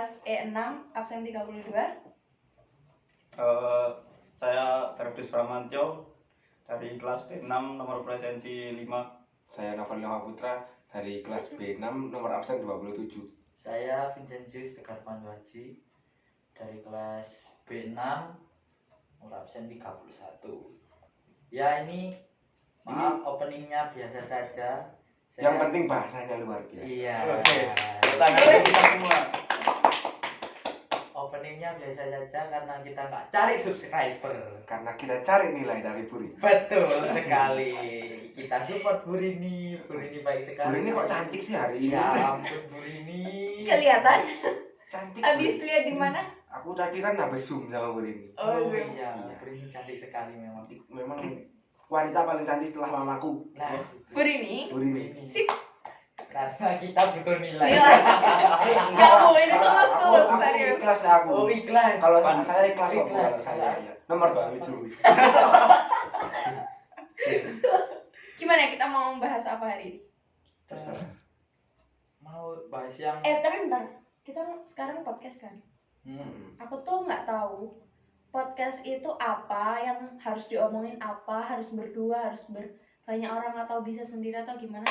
kelas E6 absen 32. Saya Ferdius Pramantyo dari kelas B6 nomor presensi 5. Saya Novel Noha Putra dari kelas B6 nomor absen 27. Saya Vincentius Tegar Panduaji dari kelas B6 nomor absen 31. Ya ini maaf openingnya biasa saja. Yang penting bahasanya luar biasa. Iya. Oke. Tangan kita semua. Openingnya biasa saja karena kita nggak cari subscriber. Karena kita cari nilai dari Burini. Betul sekali. Kita support Burini. Burini baik sekali. Burini kok cantik sih hari ini? Ya ampun Burini. Kelihatan? Cantik. Habis Burini. lihat di mana? Aku tadi kan habis zoom sama Burini. Oh, Oh Zoom. iya, Burini cantik sekali memang. Memang wanita paling cantik setelah mamaku. Nah, Burini. Burini. Sip. Karena kita butuh nilai. Nilai. Enggak Bu, ini tulus Aku serius. ikhlas ya aku. Oh ikhlas. Kalau saya ikhlas kok Ikhlas. kalau saya ya. Nomor 27. Gimana kita mau membahas apa hari ini? Terserah. Mau bahas yang Tapi bentar. Kita sekarang podcast kan. Aku tuh nggak tahu podcast itu apa, yang harus diomongin apa, harus berdua, harus banyak orang atau bisa sendiri atau gimana?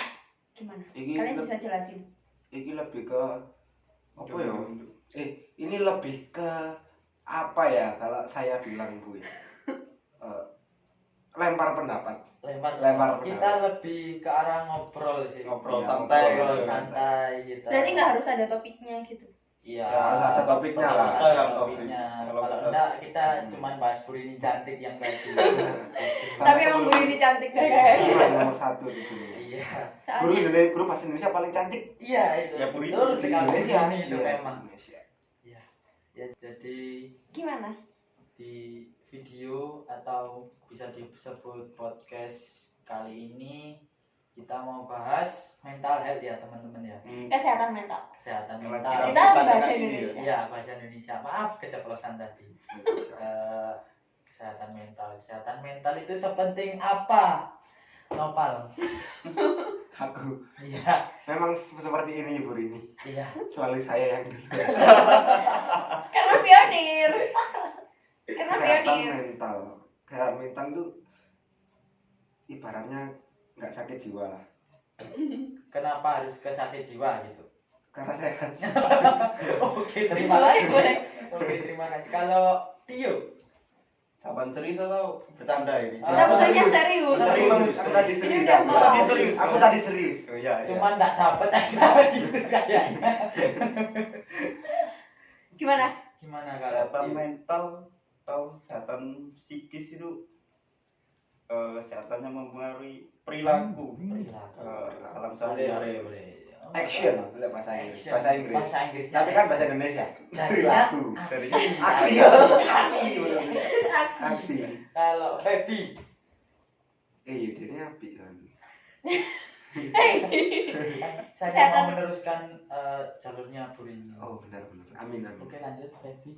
Gimana? Kalian bisa jelasin? Ini lebih ke apa ya? Ini lebih ke apa ya kalau saya bilang Bu ya? Lempar pendapat. lempar kita lebih ke arah ngobrol sih. Ngobrol Iya, santai. Ngobrol santai gitu. Berarti nggak harus ada topiknya gitu. Iya. Ya, harus ada topiknya lah. Harus Ada ada yang topiknya. topik. Kalau enggak kita cuma bahas Burini cantik yang tadi. Tapi emang Bu ini cantik deh kayaknya. Nomor 1 di dunia. Iya. Guru Soalnya Indonesia, guru bahasa Indonesia paling cantik Iya itu. Ya, Burini. Betul sekali Indonesia. Burini itu Iya, memang. Indonesia. Ya jadi gimana? di video atau bisa disebut podcast kali ini kita mau bahas mental health ya teman-teman ya, Kesehatan mental. kesehatan Yang mental. lagi Kita tanyakan bahasa ini Indonesia. Ya bahasa Indonesia, maaf keceplosan tadi. Kesehatan mental itu sepenting apa Nopal? Aku Iya memang seperti ini Bu Rini. iya Selalu saya yang dulu. Karena pionir. Karena Kesehatan pionir. mental. Kesehatan mental itu ibaratnya nggak sakit jiwa lah. kenapa harus ke sakit jiwa gitu? Karena saya Oke terima kasih. Oke terima kasih. Kalau Tio Jawaban serius atau bercanda ini? Kita maksudnya serius. Aku tadi serius. Ini udah Aku mau. tadi serius. Aku tadi serius. Oh iya, iya. cuma nggak dapet aja gitu kayaknya. Gimana? Gimana kalau Kesehatan Tio? mental atau kesehatan psikis itu kesehatannya mempengaruhi perilaku. Perilaku. Dalam Boleh, sehari-hari. boleh. Action. Bahasa Inggris. Action. Bahasa Inggris. Bahasa Inggris. Tapi kan bahasa Indonesia. Jadinya Perilaku. Dari Aksi. Aksi. Aksi. Kalau Feby, Ini api kan. saya Kesehatan. mau meneruskan jalurnya Burini. Oh benar-benar. Amin amin. Oke lanjut Feby.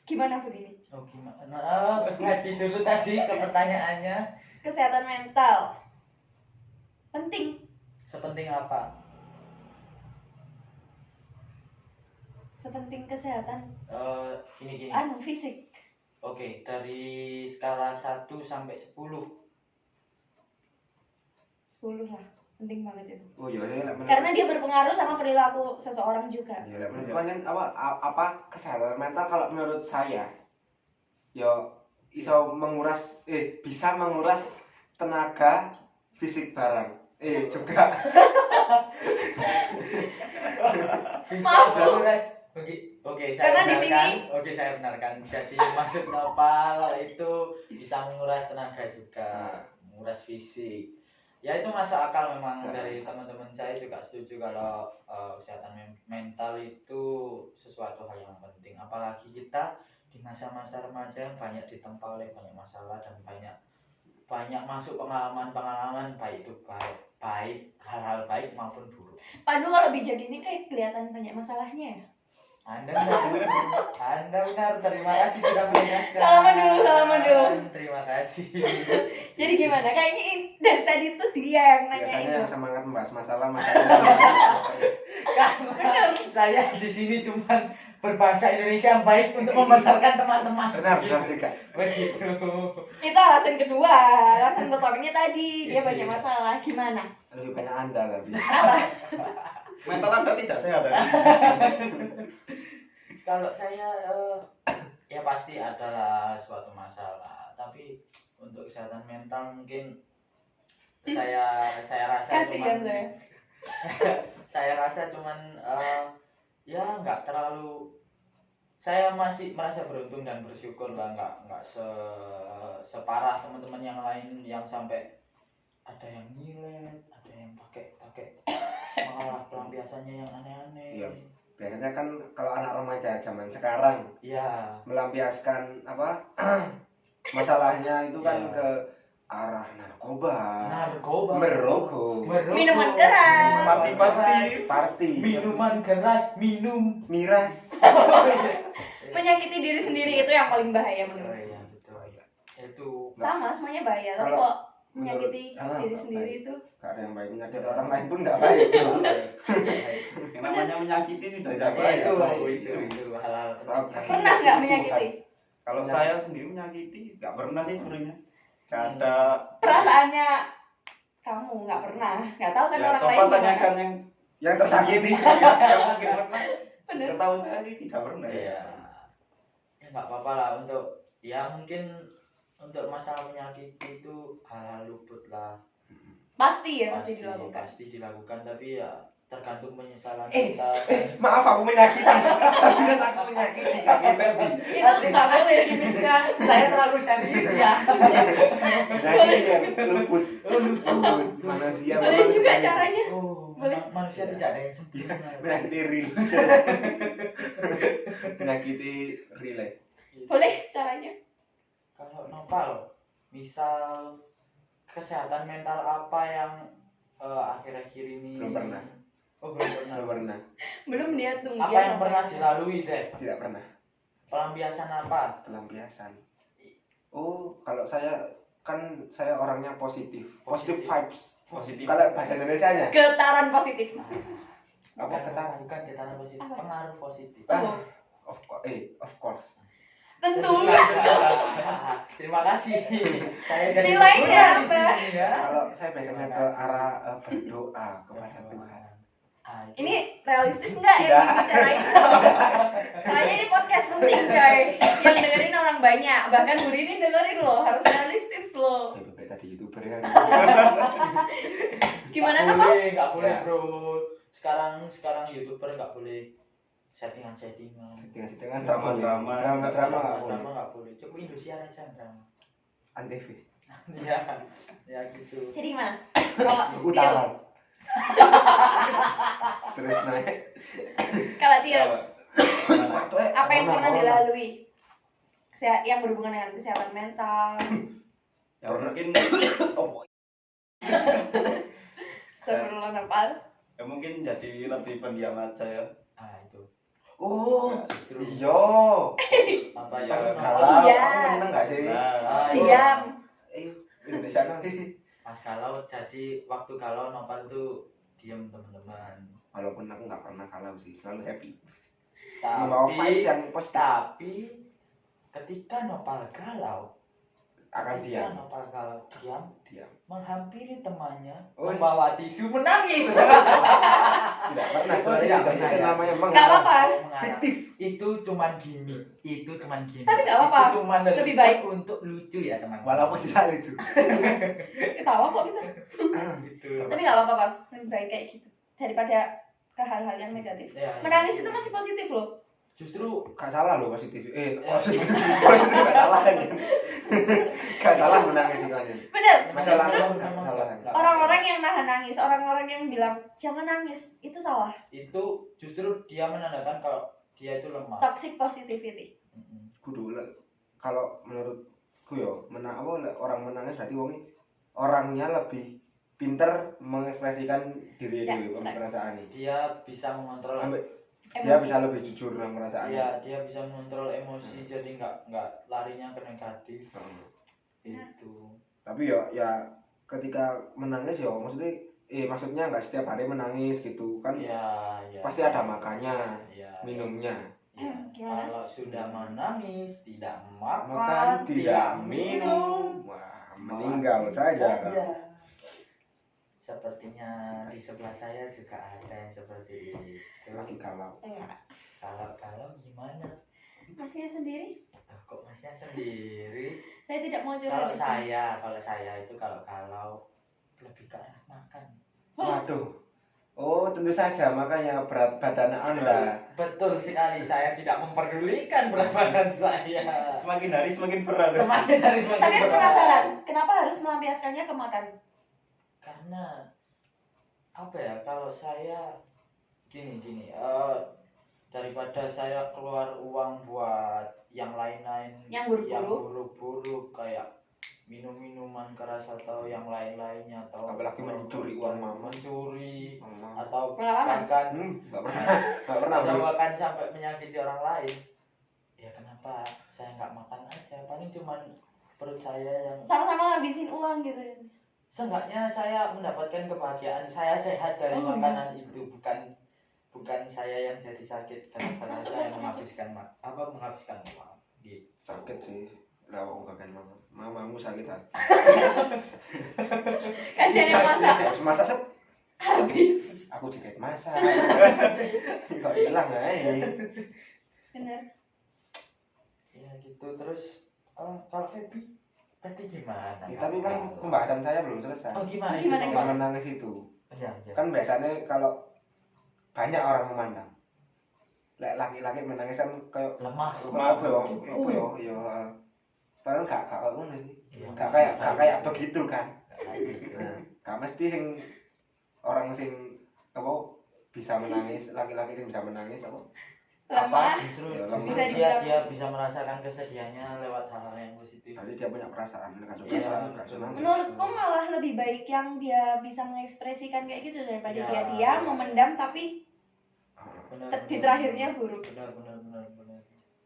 Gimana Bu ini? Oh gimana? Feby dulu tadi ke pertanyaannya. Kesehatan mental. Penting. Sepenting apa? Sepenting kesehatan Gini. fisik. Oke, dari skala 1 sampai 10. 10 lah. Penting banget itu. Oh iya ya. Karena dia berpengaruh sama perilaku seseorang juga. Ya, menurut apa kesehatan mental kalau menurut saya ya bisa menguras tenaga fisik barang. Juga Maaf, Bu. Menguras. Oke, saya Karena di benarkan. sini- Oke, saya benarkan. Jadi maksud Nopal itu bisa menguras tenaga juga, menguras fisik. Ya itu masuk akal memang dari teman-teman saya juga setuju kalau kesehatan mental itu sesuatu hal yang penting. Apalagi kita di masa-masa remaja yang banyak ditempa oleh banyak masalah dan banyak masuk pengalaman baik itu baik hal-hal baik maupun buruk. Pandu kalau bijak ini kayak kelihatan banyak masalahnya ya. Anda benar. Terima kasih sudah menjelaskan. Salaman dulu. Terima kasih. Jadi gimana? Kayaknya dari tadi tuh dia yang nanya biasanya itu. yang semangat membahas masalah Karena saya di sini cuman berbahasa Indonesia yang baik untuk membenarkan teman-teman. Benar juga. Begitu. Itu alasan kedua. Alasan pertamanya tadi dia banyak masalah. Gimana? Lebih banyak Anda tapi. Apa? Mental Anda tidak sehat ya? Kalau saya ya pasti adalah suatu masalah, tapi untuk kesehatan mental mungkin saya rasa Kasihan cuman saya rasa cuman ya nggak terlalu, saya masih merasa beruntung dan bersyukur lah, nggak separah teman-teman yang lain yang sampai ada yang nyilet, ada yang pakai malah pelampiasannya yang aneh-aneh. Iya. Biasanya kan kalau anak remaja zaman sekarang Ya, melampiaskan apa masalahnya itu kan Iya. ke arah narkoba, narkoba, merokok, Minuman keras. party, minuman keras, minum miras. Menyakiti diri sendiri itu yang paling bahaya Oh menurut. iya betul. Itu Sama, semuanya bahaya. Tapi Kalau kok menyakiti menurut- diri nggak sendiri baik. itu Gak ada yang baik, menyakiti orang lain pun gak baik. Yang namanya menyakiti sudah tidak Iya, baik. itu hal-hal penting. pernah nggak menyakiti? Kalau saya sendiri menyakiti nggak pernah sih sebenarnya. Nggak ada. Perasaannya kamu nggak pernah, nggak tahu kan Ya orang coba lain tanyakan Yang tersakiti. yang mungkin pernah. Bener. Setahu saya sih tidak pernah. Iya. Ya nggak apa-apa lah, untuk ya mungkin untuk masalah menyakiti itu hal-hal luput lah. Pasti ya, pasti dilakukan. Pasti dilakukan, tapi ya tergantung penyesalan Eh, kita. Maaf aku menyakiti. Bisa aku menyakiti Kak Febi. Itu nggak boleh diminta. Saya terlalu serius ya. Menyakiti yang luput. Luput. Manusia Boleh memang juga seperti itu. caranya. Oh, Boleh. manusia tidak ada yang sempurna. Menyakiti real. Menyakiti relay. Boleh caranya. Kalau Nopal, misal kesehatan mental apa yang akhir-akhir ini Belum pernah. Oh, belum pernah. Belum pernah. Belum dia tuh. Apa yang pernah dilalui deh? Tidak pernah. Pelampiasan apa? Pelampiasan. Oh, kalau saya kan saya orangnya positif. Positive vibes. Positif. Kalau bahasa Indonesianya Getaran positif. apa Bukan, ketahuan? bukan getaran positif, Apa? pengaruh positif. Ah, of course. Tentu. Terima kasih. Saya jadi Nilainya berguna di apa? sini, ya. Kalau saya biasanya ke Terima kasih. arah berdoa kepada Tuhan. Ah, itu. Ini realistis nggak yang Tidak. dibicarain? Soalnya ini podcast penting coy. Yang dengerin orang banyak. Bahkan Bu Rini dengerin loh. Harus realistis loh. Bebek tadi YouTuber ya. Gimana Nggak nama? boleh, nggak boleh Ya. bro. Sekarang YouTuber nggak boleh settingan. Settingan Drama-drama. Drama nggak boleh. Drama nggak boleh. Cukup Indosiar aja drama. Antv. Ya gitu. Jadi gimana? Kalau Tio. Utara. Terus naik. Kalau Tio. Apa yang Corona, pernah corona. dilalui? Yang berhubungan dengan kesehatan mental. Ya mungkin Oh, Astagfirullah nafal. ya mungkin jadi lebih pendiam aja ya. Ah itu. oh, Justru iya. apa ya? Pas Nopal- galau, Iya. aku menang gak sih? Nah, Ah, iya. Diam. Indonesia nanti. Pas galau, jadi waktu galau Nopal tuh diam teman-teman. Walaupun aku nggak pernah kalah sih, selalu happy. Membawa vibes Tapi yang positif. ketika Nopal galau, Akan diam. Nopal galau diam, menghampiri temannya, Oh, iya. membawa tisu, menangis. Tidak pernah, Oh, soalnya tidak itu pernah, ya. namanya Nggak apa-apa. Mengarang. fiktif. Itu cuman gimmick. Tapi nggak apa-apa. Itu cuman Lebih baik. untuk lucu ya teman. Walaupun tidak lucu. Ketawa kok kita. gitu. Tapi nggak apa-apa, Pak. Lebih baik kayak gitu daripada ke hal-hal yang negatif. Ya, ya. Menangis itu masih positif loh. Justru Gak salah loh positif. positif. Positif gak salah kan. Gak salah menangis itu aja. Bener. Masalah Justru itu nggak salah. orang-orang yang nahan nangis, orang-orang yang bilang jangan nangis, itu salah. itu justru dia menandakan kalau dia itu lemah. Toxic positivity. Mm-mm. Kudu kalau menurutku yo orang menangis berarti orangnya lebih pinter mengekspresikan diri Ya, dulu silakan. perasaannya. Dia bisa mengontrol. Dia Emosi. bisa lebih jujur dengan perasaannya. Iya, dia bisa mengontrol emosi, jadi nggak larinya ke negatif. Hmm. Benar. Itu. Tapi ya ketika menangis ya maksudnya maksudnya nggak setiap hari menangis gitu kan. Ya, ya. Pasti ada makannya, Ya, minumnya. ya. Gimana? Kalau sudah menangis, tidak makan, Makan, tidak minum. Wah, meninggal mati saja. Sepertinya di sebelah saya juga ada yang seperti itu. Lagi galau. Enggak. Kalau gimana? Masnya sendiri? Loh, kok masnya sendiri? Saya tidak mau curhat. Kalau di sini. saya itu kalau lebih ke enak makan. Waduh. Oh, tentu saja makanya berat badan Anda. Betul sekali, saya tidak memperdulikan berat badan saya. Semakin hari semakin berat. Semakin hari semakin Tapi aku berat. penasaran, kenapa harus melampiaskannya ke makan? Karena apa ya? Kalau saya gini, daripada saya keluar uang buat yang lain-lain, Yang yang buruk-buruk. buruk-buruk kayak minum-minuman keras atau yang lain-lainnya atau Apalagi mencuri uang mama. mencuri Allah. atau Pengalaman. bahkan Nggak pernah. Nggak pernah. atau Bro. bahkan sampai menyakiti orang lain. Ya kenapa saya nggak makan aja? Paling cuman perut saya yang Sama-sama ngabisin uang gitu. seenggaknya saya mendapatkan kebahagiaan, saya sehat dari Oh, makanan itu, bukan saya yang jadi sakit karena Masuk, saya masuk, menghabiskan menghabiskan uang gitu. Sakit sih. Lawak kan mama. Mamamu sakit hati. Kasihan yang masak. Harus masak set. Habis. Aku juga masak. Kok hilang aja. Bener. Ya gitu. Terus kalau Feby gimana? Ya, tapi kan pembahasan saya belum selesai. Oh gimana? Gimana, itu? Yang menangis itu. Ya. Kan biasanya kalau banyak orang memandang. Laki-laki menangis kan kayak Lemah. apa ya? Padahal gak kayak ngono sih. Iya, Gak kayak begitu kan. kayak gitu. Nah, gak mesti sing orang sing apa bisa menangis, laki-laki sing bisa menangis apa? Lemah. Justru Ya, bisa dia dibilang. bisa merasakan kesedihannya lewat hal-hal yang positif. Nanti dia punya perasaan, gak suka Iya, gak betul. senang. Menurutku malah lebih baik yang dia bisa mengekspresikan kayak gitu daripada Ya. dia diam memendam tapi di terakhirnya buruk. Benar.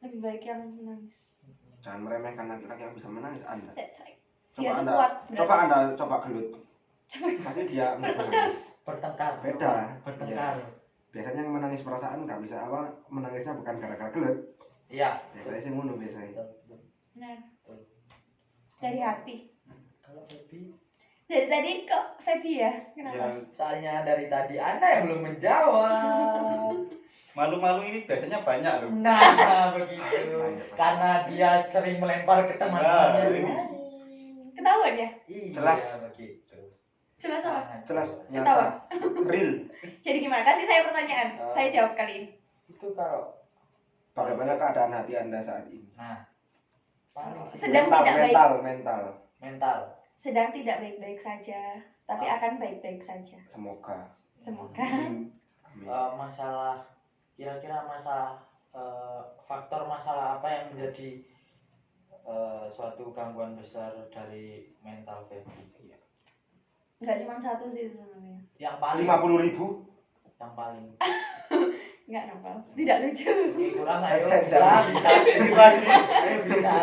Lebih baik yang menangis. Jangan meremehkan laki-laki yang bisa menangis Anda. That's right. Coba Dia tuh Anda, kuat. coba Anda coba gelut. Nanti dia Bertengkar. menangis. Bertengkar. Beda. Bertengkar. Biasanya yang menangis perasaan nggak bisa apa, menangisnya bukan gara-gara gelut. Iya. Biasanya sih ngono biasanya. Betul. Benar. Betul. Dari hati. Kalau Feby, Dari tadi kok Feby ya? Kenapa? Ya, soalnya dari tadi Anda yang belum menjawab. malu-malu ini biasanya banyak loh. Nah, begitu. Karena dia sering melempar ke teman-temannya. Nah, ini. Ketahuan ya? Iya, Jelas. begitu. Jelas apa? Sangat Jelas, jelas. Ketawa. nyata, real. Jadi gimana? Kasih saya pertanyaan. Saya jawab kali ini. Itu kalau Bagaimana keadaan hati Anda saat ini? paling sih Sedang mental, tidak baik. mental. Sedang tidak baik-baik saja, tapi akan baik-baik saja. Semoga. Semoga. Amin. Masalah kira-kira masalah faktor masalah apa yang menjadi suatu gangguan besar dari mental Feby? Nggak cuma satu sih sebenarnya. Yang paling 50.000. yang paling Nggak nopal. Tidak lucu. kurang ayo Bisa.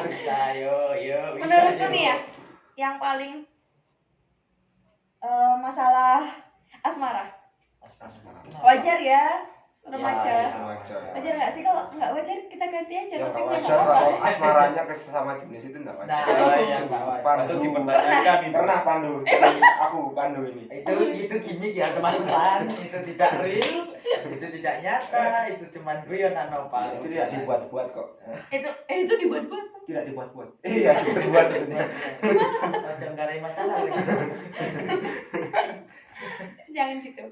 bisa yo bisa. Menurutku yo. nih ya, yang paling masalah asmara. Asmara. Wajar ya, remaja. Ya, Wajar. Wajar nggak sih? Kalau nggak wajar kita ganti aja Ya nggak topiknya, nggak wajar apa-apa. kalau asmaranya ke sesama jenis itu nggak wajar. Nah, iya, nggak wajar. Pandu. Itu dipertanyakan itu. Pernah Pandu. Aku Pandu ini. Itu gimmick ya teman-teman, itu tidak real, itu tidak nyata, itu cuman guyonan Nopal. Itu tidak dibuat-buat kok. Itu dibuat-buat. Tidak dibuat-buat. Iya, dibuat itu. Macam garai masalah lagi. Jangan gitu.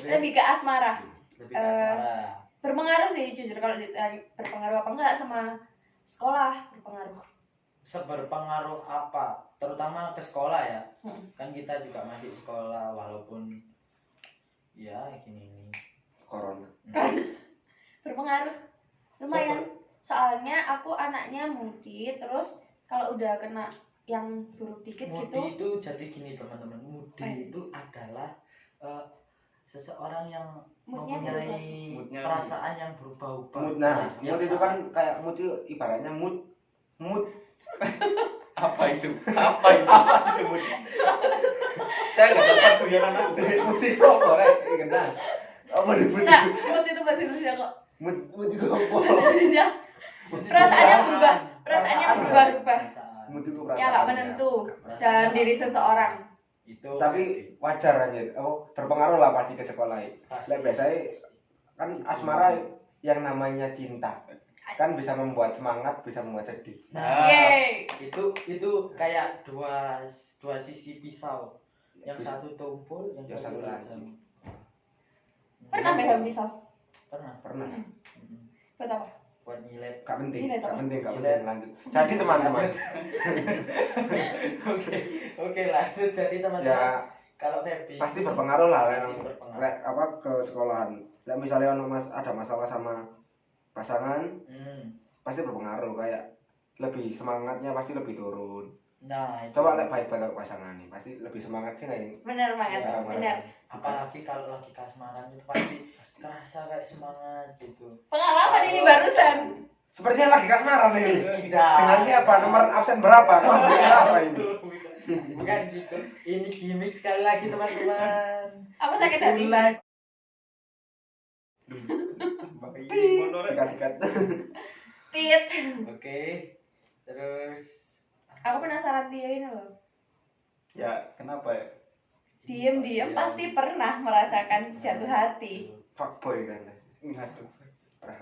Lebih ke asmara. Lebih ke asmara. Berpengaruh sih jujur kalau ditanya berpengaruh apa enggak sama sekolah, berpengaruh. Seberpengaruh apa? Terutama ke sekolah ya. Hmm. Kan kita juga masih sekolah walaupun ya gini. Corona. Berpengaruh. Lumayan. Soalnya aku anaknya mudi, terus kalau udah kena yang buruk dikit Mudi gitu. itu jadi gini teman-teman, mudi itu adalah seseorang yang Moodnya mempunyai Moodnya perasaan yang berubah-ubah. Mood. Nah, Setiap mood itu saat. kan kayak mood itu ibaratnya mood Apa itu? Apa itu? Saya nggak dapat guyonan aku. Mudi apa rek? Kenal. Apa di mudi? Enggak, mood itu bahasa Indonesia kok. Mudi apa? Bahasa Indonesia. Perasaannya berubah. Perasaannya berubah-ubah. Mudi ku Ya nggak menentu dalam diri seseorang. Itu Tapi wajar aja. Oh, berpengaruh lah pasti ke sekolah. Lah biasanya kan asmara yang namanya cinta kan bisa membuat semangat, bisa membuat sedih. nah Yeay. itu kayak dua sisi pisau. Yang satu tumpul, yang satu lancip. tajam. Pernah megang pisau? Pernah. Buat apa? Buat nyilet. Gak penting, Ini gak toh. penting, gak penting. Lanjut. Jadi teman-teman, Oke, lanjut. Jadi teman-teman, ya kalau Feby pasti berpengaruh lah pasti yang berpengaruh. apa ke sekolahan. Lah misalnya ada masalah sama pasangan, pasti berpengaruh kayak lebih semangatnya pasti lebih turun. Nah, itu. Coba lihat baik-baik ke pasangan nih, pasti lebih semangat sih nih. Bener banget, Ya, bener. Apalagi kalau lagi kasmaran itu pasti kerasa kayak semangat gitu. Pengalaman ini barusan. Sepertinya lagi kasmaran ini. Tidak. Dengan siapa? Nomor absen berapa? Nomor apa ini? Bukan gitu. Ini gimmick sekali lagi teman-teman. Aku sakit hati. Live. Tikat-tikat. Tit. Oke. Terus Aku penasaran dia ini loh. Ya, kenapa ya? Diem-diem pasti pernah merasakan jatuh hati. Fuckboy kan. Aduh.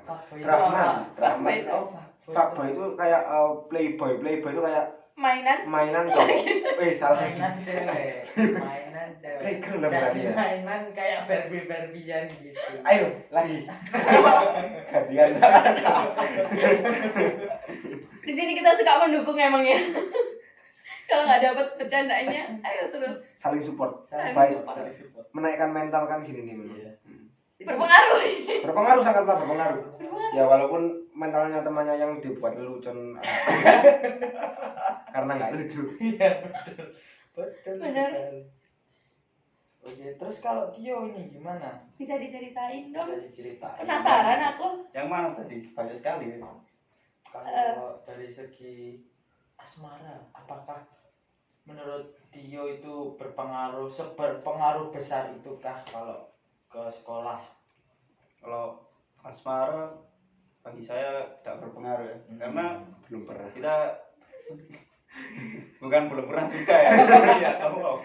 Fuckboy itu Rahman. apa? Fuckboy itu Fuckboy itu kayak playboy. Playboy itu kayak mainan. mainan cowok. Salah. Mainan cewek. Mainan cewek. Keren lah Jadi berarti ya. mainan kayak Barbie-Barbian gitu. Ayo lagi. Gantian. Di sini kita suka mendukung emang ya. Kalau nggak dapat bercandanya, ayo terus. Saling support. Saling Baik. support. Saling support. Menaikkan mental kan gini nih. Iya. Berpengaruh. Berpengaruh sangatlah berpengaruh. Ya walaupun mentalnya temannya yang dibuat lelucon karena nggak lucu. Iya, betul. Betul Benar. sekali. Oke, terus kalau Tio ini gimana? Bisa diceritain dong. Bisa diceritain. Penasaran aku. Yang mana tadi? Banyak sekali. Kalau dari segi asmara, apakah menurut Tio itu seberpengaruh besar itukah kalau ke sekolah? Kalau asmara bagi saya tidak berpengaruh ya. Karena Belum pernah. kita belum pernah juga ya. Iya, kamu kok.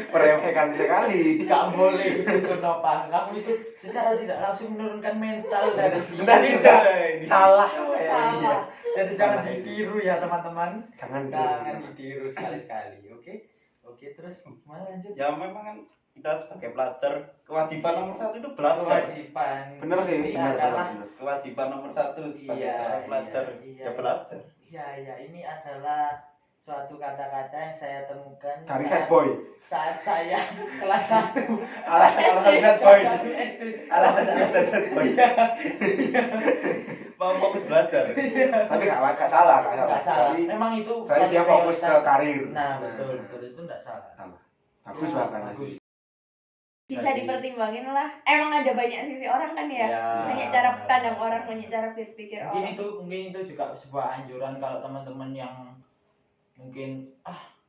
Meremehkan sekali. Gak boleh gitu Nopang. Kamu itu secara tidak langsung menurunkan mental dari dia. Tidak. Salah. Salah. Jadi jangan Salah ini. ditiru ya teman-teman. Jangan Ditiru sekali-sekali. Oke, terus gimana lanjut? Ya memang kan kita sebagai pelajar kewajiban nomor satu itu belajar. Kewajiban. Bener sih, Ini bener, adalah bener. Kewajiban nomor satu sebagai Iya, seorang pelajar iya. ya belajar. Iya, ini adalah suatu kata-kata yang saya temukan Dari sad boy. saat saya kelas 1 Alasan sad boy. SD. Alasan sad boy. Mau fokus belajar. Tapi nggak salah, Nggak salah. Tapi Memang itu dia suatu fokus ke prioritas. karir. Nah, betul itu enggak salah. Bagus Ya, bahkan. bagus. Bisa dipertimbangin lah. Emang ada banyak sisi orang kan ya. Iya, Banyak cara benar. pandang orang, banyak cara berpikir orang. Mungkin itu juga sebuah anjuran kalau teman-teman yang mungkin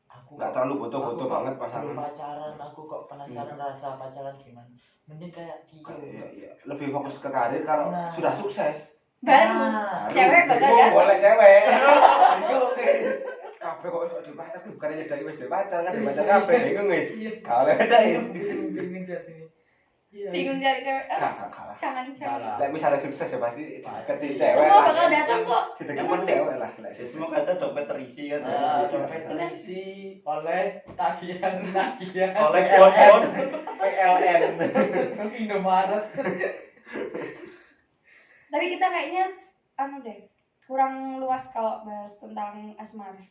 aku Nggak terlalu bodoh-bodoh aku kok banget pasangan. belum pacaran, aku kok penasaran rasa pacaran gimana. Mending kayak Tio. Iya. Lebih fokus ke karir kalau Nah. sudah sukses. Baru Nah, cewek bakal Oh, datang. boleh cewek. Ayo guys. Kabeh kok di pacar bukannya dari wis di pacar kan di pacar kabeh bingung guys. Kalau beda guys. Bingung jadi. Iya. Bingung cari cewek. Gak kalah. Jangan. Salah. Lek misalnya sukses ya pasti Pasti. deketin cewek. Semua lah. bakal datang kok. Deketin cewek lah. Lek Ya, sukses. semoga aja dompet terisi kan. Dompet terisi oleh tagihan Oleh bos-bos. PLN. Indomaret. Tapi kita kayaknya deh kurang luas kalau bahas tentang asmara.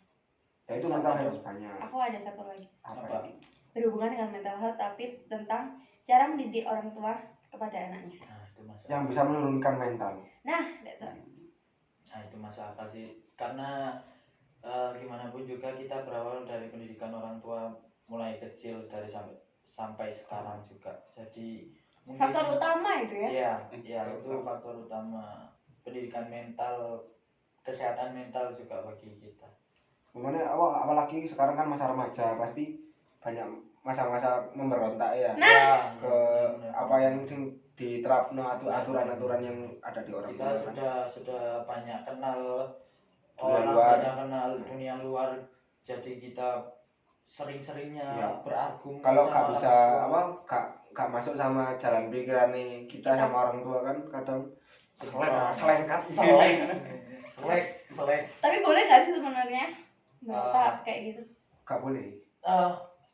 Ya itu mental harus banyak. Aku ada satu lagi Apa? berhubungan dengan mental health tapi tentang cara mendidik orang tua kepada anaknya. Nah, itu masuk. Yang bisa menurunkan mental. That's all. Nah, itu masuk akal sih. Karena gimana pun juga kita berawal dari pendidikan orang tua mulai kecil dari sampai sekarang juga. Jadi mungkin Faktor utama itu ya. Iya, itu faktor utama pendidikan mental, kesehatan mental juga bagi kita. Kemudian apalagi sekarang kan masa remaja pasti banyak masa-masa memberontak ya. Nah. Ke apa yang diterapno aturan-aturan yang ada di orang Kita tua. sudah banyak kenal Dunia orang, luar. banyak kenal dunia luar, jadi kita sering-seringnya Iya. berargumen Kalau sama nggak orang bisa tua. apa nggak masuk sama jalan pikiran nih kita sama orang tua kan kadang selengkat selek Tapi boleh nggak sih sebenarnya berontak kayak gitu? nggak boleh.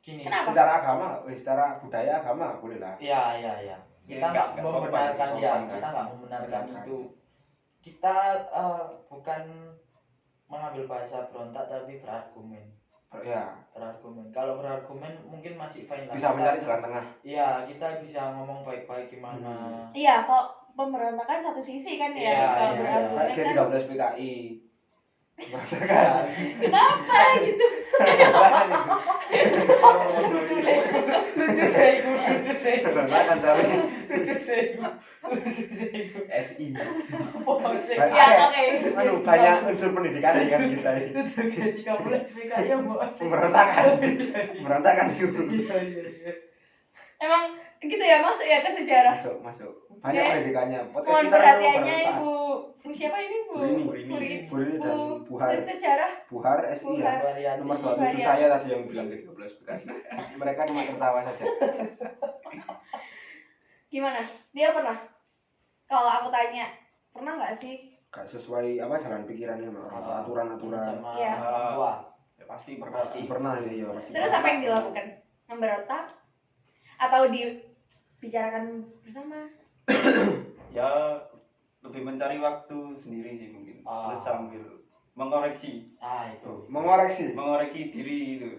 Gini. Kenapa? Secara agama, secara budaya agama nggak boleh lah. Iya. Kita Nggak nggak sopan, membenarkan sopan ya, kan. kita nggak membenarkan Benarkan. itu. Kita bukan mengambil bahasa berontak tapi berargumen. Ya, Kalau berargumen mungkin masih fine lah. bisa Kita- mencari jalan tengah. Iya, kita bisa ngomong baik-baik gimana. Iya, kok pemberontakan satu sisi kan ya. Iya, Kalau iya, berargumen Kayak kan G13 PKI. Berontakan. kenapa gitu? Lucu sih Berontakan tapi lucu sih SI. Ya, oke. Anu banyak unsur pendidikan ya kan kita ini. Ketika mulai PKI ya mau Berontakan itu. Iya. Emang gitu ya, masuk ya ke sejarah. Masuk. Banyak Oke. pendidikannya. Podcast Mohon kita kan perhatiannya bermanfaat. Bu siapa ini Bu? Burini. Burini dan Buhar. Sejarah. Buhar SI ya. Variasi. Nomor 27 saya tadi yang bilang G13 PKI. Mereka cuma tertawa saja. Gimana? Dia pernah? Kalau aku tanya, pernah nggak sih? Gak sesuai apa jalan pikirannya sama orang tua, aturan-aturan. Sama Iya. orang tua. Ya, pasti pernah. Pernah ya pasti. Terus apa yang dilakukan? Memberontak? Atau dibicarakan bersama? Ya lebih mencari waktu sendiri sih mungkin. Terus sambil mengoreksi Mengoreksi diri itu.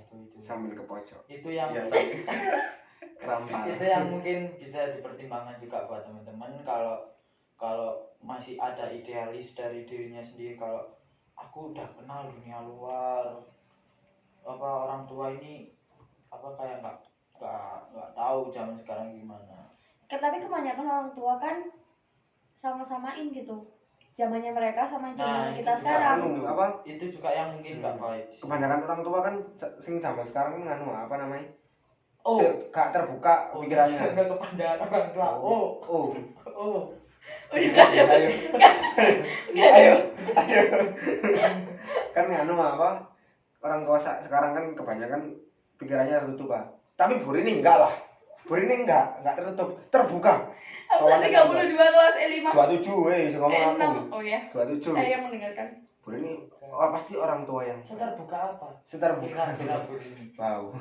Itu sambil ke pojok. itu yang Ya sambil Kerampal. itu yang mungkin bisa dipertimbangkan juga buat teman-teman. Kalau masih ada idealis dari dirinya sendiri, kalau aku udah kenal dunia luar, apa orang tua ini apa kayak nggak tahu zaman sekarang gimana. Tapi kebanyakan orang tua kan sama-samain gitu. Zamannya mereka sama zaman Nah, kita itu juga sekarang. Anu, apa Itu juga yang mungkin nggak baik sih. kebanyakan orang tua kan sing zaman sekarang kan nganu apa namanya? Oh, Gak terbuka pikirannya. udah kepanjangan orang tua. Oh. Udah nggak ada. Ayo. Nggak ada. Kan nganu apa? Orang tua sekarang kan kebanyakan pikirannya tertutup, Pak. Tapi Burini enggak lah. Burini enggak tertutup, terbuka. Absen 32 kelas E5. 27 weh, ngomong aku. E6. Oh ya. 27. Saya yang mendengarkan. Burini pasti orang tua yang Seterbuka apa? seterbuka. Kira-kira begini. Wow.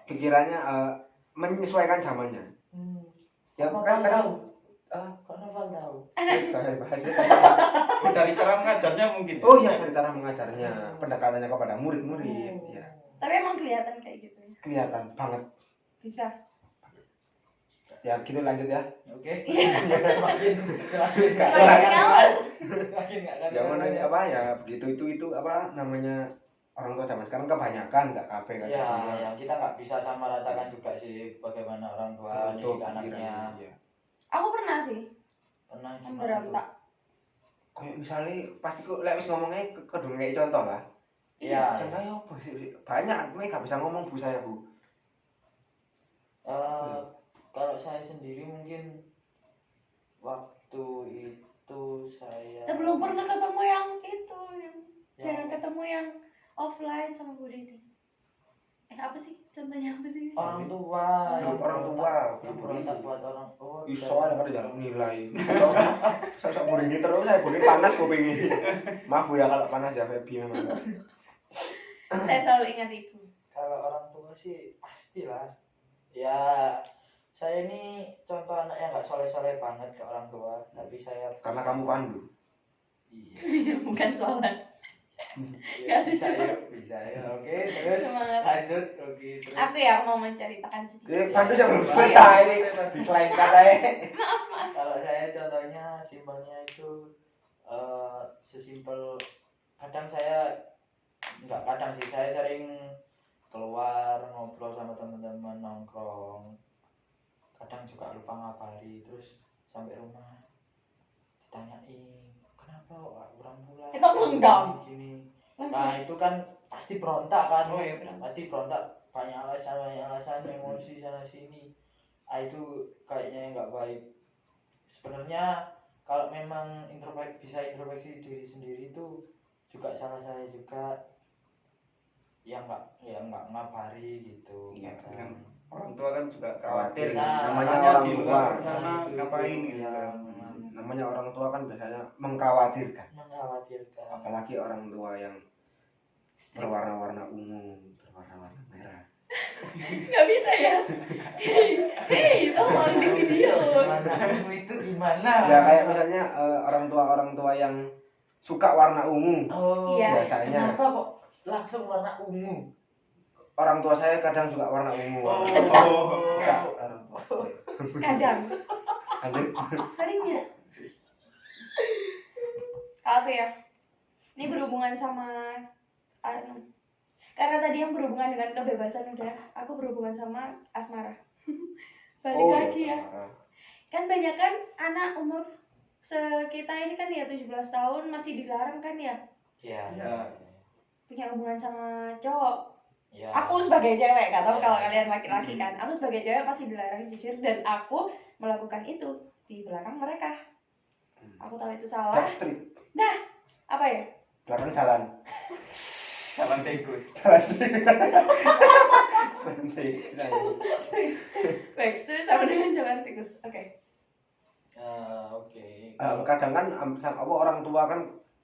Pikirannya menyesuaikan zamannya. Ya kan kadang Kok Novel tahu? Terus dari bahasnya. dari cara mengajarnya mungkin. Oh iya, dari cara mengajarnya, pendekatannya kepada murid-murid, ya. Tapi emang kelihatan kayak gitu ya. Kelihatan banget. Bisa. Ya, gitu lanjut ya. Oke. Iya. Semakin nggak Semakin karuan. ngawur. Semakin nggak Ya karuan. mana apa ya begitu itu apa namanya orang tua zaman sekarang kebanyakan nggak kabeh kan. Ya, yang kita nggak bisa sama ratakan juga sih bagaimana orang tua Tertutup mendidik anaknya. pikirannya, iya. Aku pernah sih Pernah gimana tuh? memberontak. Kayak misalnya pasti kok lek wis ngomongnya kudu ngeki contoh lah. Iya. Contohnya apa sih? Banyak, gue nggak bisa ngomong Bu saya, Bu. Kalau saya sendiri mungkin waktu itu saya Kita belum pernah ketemu yang itu, yang Ya. jarang ketemu yang offline sama Bu Dini. Apa sih? Contohnya apa sih? orang tua Orang tua, yang berontak buat orang tua. Iso ada pada jalan nilai. Sosok Burini terus saya Burini panas kupingnya. Maaf Bu ya kalau panas ya Febi memang. Saya selalu ingat ibu. Kalau orang tua sih pastilah. Ya, saya ini contoh anak yang nggak soleh-soleh banget ke orang tua, tapi saya Karena kamu pandu. Iya. Bukan sholat. Ya, bisa ya. Oke, terus Semangat. lanjut. Oke, terus. Aku ya mau menceritakan sedikit. Pandu yang belum selesai ini. Selain katanya. Kalau saya contohnya simpelnya itu sesimpel kadang saya nggak kadang sih saya sering keluar ngobrol sama teman-teman nongkrong, kadang juga lupa ngabari, terus sampai rumah ditanyain kenapa orang pulang Itu langsung down. gini. Langsung. Nah itu kan pasti berontak kan. Oh iya, berontak. Pasti berontak, banyak alasan emosi sana sini. Ah itu kayaknya nggak baik. Sebenarnya kalau memang bisa introspeksi diri sendiri itu juga salah saya juga yang nggak ngabari gitu. Iya, Kan orang tua kan juga khawatir. Nah, namanya anaknya orang di tua. luar Nah, sana itu, ngapain gitu ya, kan. Namanya orang tua kan biasanya mengkhawatirkan, mengkhawatirkan. apalagi orang tua yang berwarna-warna ungu, berwarna-warna merah. Nggak bisa ya. Hei, tolong di video. Warna itu gimana? Ya kayak misalnya orang tua yang suka warna ungu. Oh, Iya. Biasanya kenapa kok langsung warna ungu? orang tua saya kadang juga warna ungu. Oh. Enggak, orang tua. Kadang. Lanjut. Sering ya. Apa ya? Ini berhubungan sama karena tadi yang berhubungan dengan kebebasan udah, aku berhubungan sama asmara. Balik lagi ya. Kan banyak kan anak umur kita ini kan ya 17 tahun masih dilarang kan ya Iya. Ya. punya hubungan sama cowok. Ya. Aku sebagai cewek, gak tahu Ya. kalau kalian laki-laki kan. Aku sebagai cewek masih dilarang jujur dan aku melakukan itu di belakang mereka. Aku tahu itu salah. Backstreet, Apa ya? belakang jalan. Jalan tikus. Backstreet sama dengan jalan tikus. Oke. Oke. Kadang kan apa orang tua kan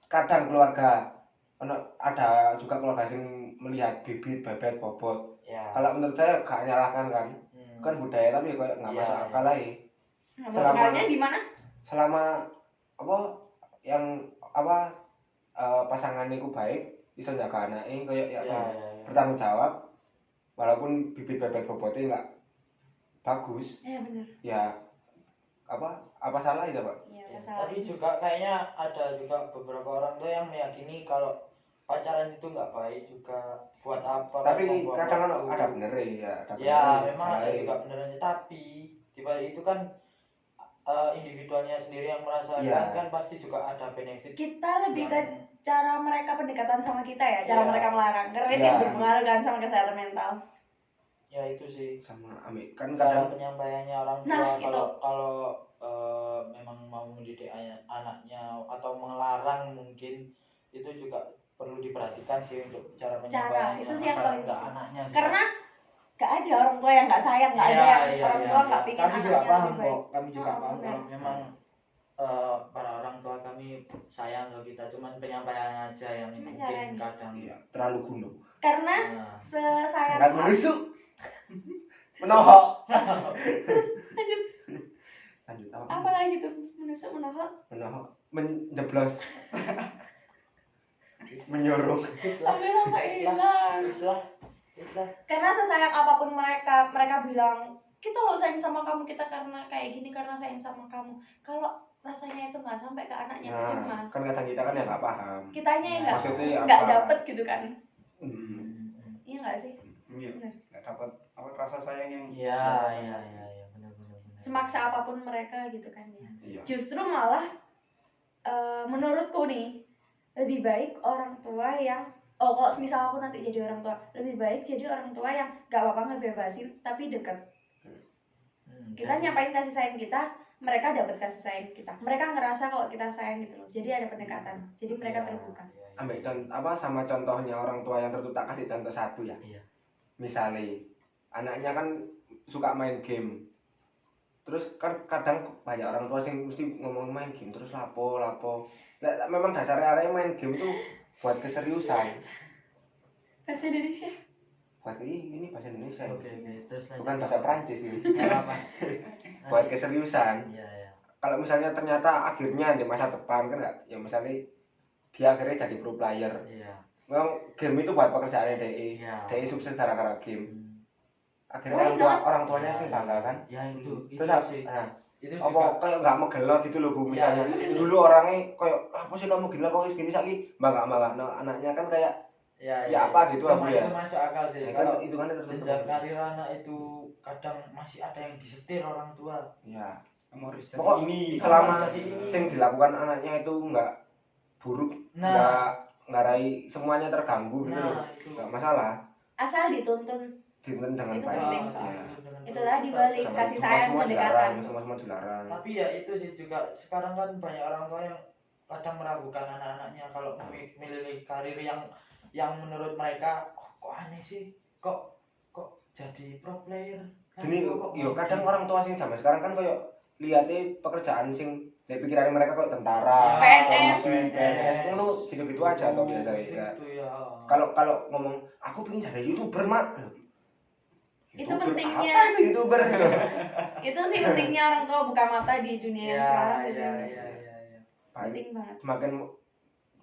kadang keluarga ada juga keluarga yang melihat bibit, bebet, bobot. Ya. Kalau menurut saya gak nyalahkan kan, kan budaya tapi kayak nggak Iya, masuk iya. akal aja. Nah, Selama- masalahnya di mana? Selama pasangan itu baik, bisa jaga anaknya kayak ya, Ya. bertanggung jawab, walaupun bibit, bebet, bobotnya nggak bagus, Ya benar. ya apa salah itu Pak? Iya, Ya, masalah. tapi juga kayaknya ada juga beberapa orang tua yang meyakini kalau pacaran itu nggak baik juga, buat apa? Tapi membuang kadang kan waktu. ada bener ya, ada Ya bener, memang ada salahnya. juga benernya, tapi di balik itu kan individualnya sendiri yang merasakan Iya. kan pasti juga ada benefit. Kita lebih ke yang- cara mereka pendekatan sama kita ya, cara Iya. mereka melarang. Karena itu Iya. yang berpengaruh kan sama kesehatan mental. Ya itu sih Sama Ami kan cara kadang penyampaiannya orang tua. Nah, kalau memang mau mendidik anaknya atau melarang mungkin itu juga perlu diperhatikan sih untuk cara penyampaiannya. itu sih yang agar paling nggak penting. anaknya juga. Karena gak ada orang tua yang gak sayang, gak ada yang orang tua gak pikir Kami juga anaknya paham lebih baik. kok, kami juga Oh, paham benar. kalau memang para orang tua kami sayang ke kita, cuman penyampaiannya aja yang Cuma mungkin caranya. kadang iya, terlalu gunung. Karena nah, sesayang Sangat menusuk. Menohok. lanjut Lanjut apa lagi tuh menusuk menohok. Menohok, menjeblos, menyuruh. Islah, Tapi lama hilang. Islah. Karena sesayang apapun mereka bilang kita loh sayang sama kamu, kita karena kayak gini karena sayang sama kamu. Kalau rasanya itu nggak sampai ke anaknya percuma. Nah, kan kadang kita kan ya nggak paham. Kitanya yang nggak Maksudnya nggak apa? dapet gitu kan. Iya nggak sih? Iya. Benar. Nggak dapat rasa sayang yang. Iya, benar. Semaksa apapun mereka gitu kan ya. Iya. Justru malah menurutku nih lebih baik orang tua yang kalau misal aku nanti jadi orang tua, lebih baik jadi orang tua yang gak apa-apa ngebebasin tapi deket. Kita nyampain kasih sayang kita, mereka dapat kasih sayang kita, mereka ngerasa kalau kita sayang gitu loh, jadi ada pendekatan, jadi mereka terbuka. Ambil sama contohnya orang tua yang tertutup, tak kasih contoh satu ya. Iya. Misalnya anaknya kan suka main game, terus kan kadang banyak orang tua yang mesti ngomong main game terus lapo. Lah, memang dasarnya area main game tuh buat keseriusan, Bahasa Indonesia. buat ini bahasa Indonesia, Oke, terus lanjut. bukan bahasa Prancis ini. Nggak apa-apa. Buat keseriusan. Iya. Kalau misalnya ternyata akhirnya di masa depan kan nggak, ya misalnya dia akhirnya jadi pro player. Iya. Memang game itu buat pekerjaannya Iya. DE sukses gara-gara game. Hmm. Akhirnya orang tuanya Iya, sih bangga kan. Ya itu Terus sih. nah, Itu apa juga kayak nggak megelo gitu loh Bu, misalnya Iya. dulu orangnya kayak apa sih kamu gila kok gini lagi bangga. Nah, anaknya kan kayak ya apa gitu itu, aku ya. itu masuk akal sih. Ya, Kalau kan itu kan tertutup. jenjang karir anak itu kadang masih ada yang disetir orang tua. Ya. Kamu harus Pokok jadi ini. selama Jadi ini. sing dilakukan anaknya itu nggak buruk Nah. ngarai semuanya terganggu gitu loh. Nah, itu. Nggak masalah. Asal dituntun Dengan Itu baik. penting, Ya. itulah dibalik Jangan kasih sayang semua pendekatan. dilarang, semua dilarang. Tapi ya itu sih juga sekarang kan banyak orang tua yang kadang meragukan anak-anaknya kalau memilih karir yang menurut mereka kok aneh sih, kok jadi pro player. Gini Kok yo main kadang game? orang tua sing zaman sekarang kan koyo lihatnya pekerjaan sing nek pikiran mereka kayak tentara, PNS. polisi, PNS, ngono gitu-gitu aja atau biasa ya. Gitu ya. Kalau ngomong aku pengen jadi YouTuber, Mak. Itu YouTuber, pentingnya. apa itu YouTuber? Itu sih pentingnya orang tua buka mata di dunia yang sekarang gitu. ya. Penting banget. Semakin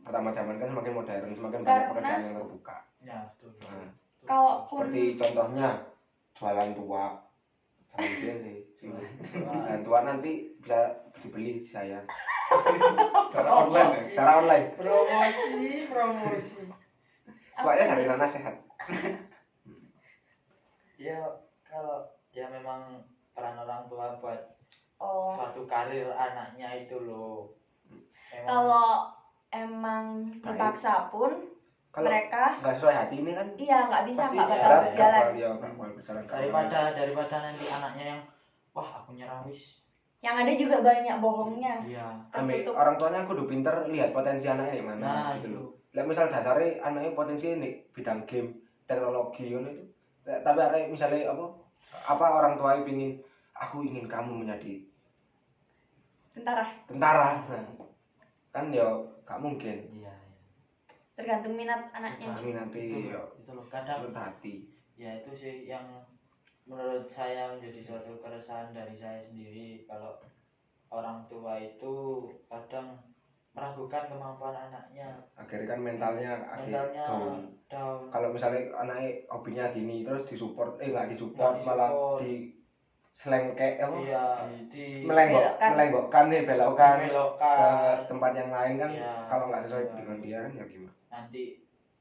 pertama zaman kan semakin modern, semakin banyak Karena- pekerjaan yang terbuka. Ya, betul. Nah, Kalaupun seperti contohnya jualan tua. Mungkin sih. Jualan tua nanti bisa dibeli saya. Secara online ya. Secara online. Promosi. Tuanya dari Nana Sehat. Ya kalau ya memang peran orang tua buat oh, suatu karir anaknya itu loh. Memang kalau emang Baik. dipaksa pun Kalau mereka nggak sesuai hati ini kan iya nggak bisa pasti nggak bakal berat, berjalan. nggak bakal berjalan. daripada nanti anaknya yang wah aku nyerah wis. Yang ada juga banyak bohongnya. Iya. Ambil Tertutup. orang tuanya kudu pinter lihat potensi anaknya di mana Nah, gitu itu. loh. Lah misal dasarnya anaknya potensi nih bidang game, teknologi ngono itu. Tapi arek misalnya apa orang tuanya pingin aku ingin kamu menjadi tentara. Nah, kan ya gak mungkin. Iya. Tergantung minat anaknya. Kami nanti Itu, ya itu loh kadang menurut hati. ya itu sih yang menurut saya menjadi suatu keresahan dari saya sendiri kalau orang tua itu kadang meragukan kemampuan anaknya. Akhirnya kan mentalnya down. down. Kalau misalnya anaknya hobinya gini terus disupport nggak disupport Nggak malah disupport. di selengkek Iya, di melenggokkan nih belokkan ke belokkan. tempat yang lain kan Iya. kalau nggak sesuai Iya. dengan dia kan ya gimana. Nanti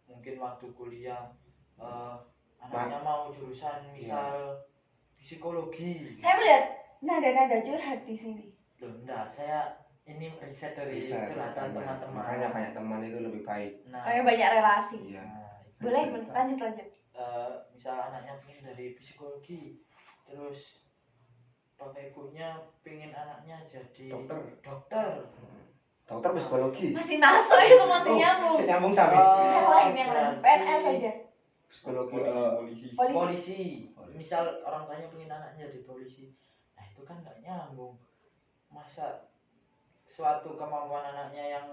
mungkin waktu kuliah anaknya mau jurusan misal psikologi. Saya melihat nada-nada curhat di sini. Loh enggak, saya ini riset dari Bisa, curhatan teman-teman. makanya banyak teman itu lebih baik. Nah, Kayak banyak relasi. Iya. itu. Boleh, lanjut. Misal anaknya pengen dari psikologi, terus bapak ibunya pengen anaknya jadi dokter. Dokter psikologi. Masih masuk itu masih nyambung. Nyambung sampai Yang lain berarti PNS aja. psikologi. Polisi. Polisi. Misal orang tuanya pengen anaknya jadi polisi, nah itu kan nggak nyambung. Masa suatu kemampuan anaknya yang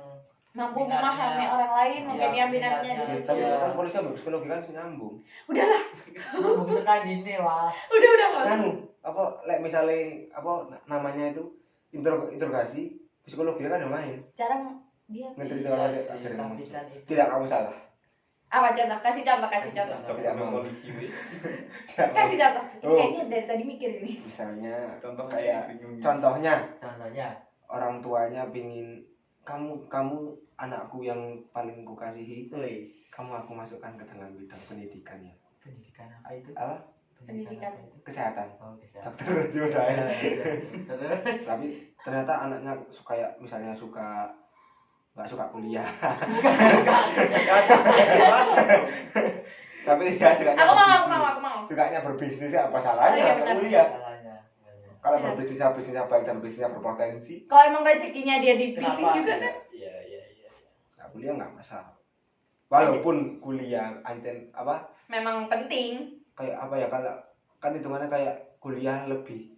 Mampu minatnya- memahami orang lain, Iya, mungkin yang minatnya di minatnya. situ. Tapi Iya. kan polisi sama psikologi kan nyambung. Udahlah, nyambung sekali ini wah. udah Mas. Kan misalnya namanya itu interogasi psikologi kan yang main. Jarang dia. Ngerti Iya itu sih, akhirnya tapi muncul. kan itu Tidak kamu salah. Apa contoh? Kasih contoh. Tidak mau. Polisi wis. Kasih contoh. Ini Oh. kayaknya dari tadi mikir ini. Misalnya Contoh kayak bingung. contohnya contohnya orang tuanya pingin kamu anakku yang paling kukasihi, wis kamu aku masukkan ke dalam bidang pendidikan ya. pendidikan apa itu? Apa? Pendidikan. apa itu? Kesehatan. Oh, kesehatan. Dokter itu udah ya. Terus Tapi ternyata anaknya kayak misalnya nggak suka kuliah. Tapi dia sukanya Aku berbisnis. mau. Sukanya berbisnis ya, apa Oh, iya, salahnya benar. kuliah? salahnya. Kalau Iya. bisnisnya baik dan bisnisnya berpotensi, Kalau emang rezekinya dia di bisnis juga kan. Iya. nah kuliah nggak masalah. Walaupun kuliah ancen Memang penting. kayak apa ya, kalau kan hitungannya kayak kuliah lebih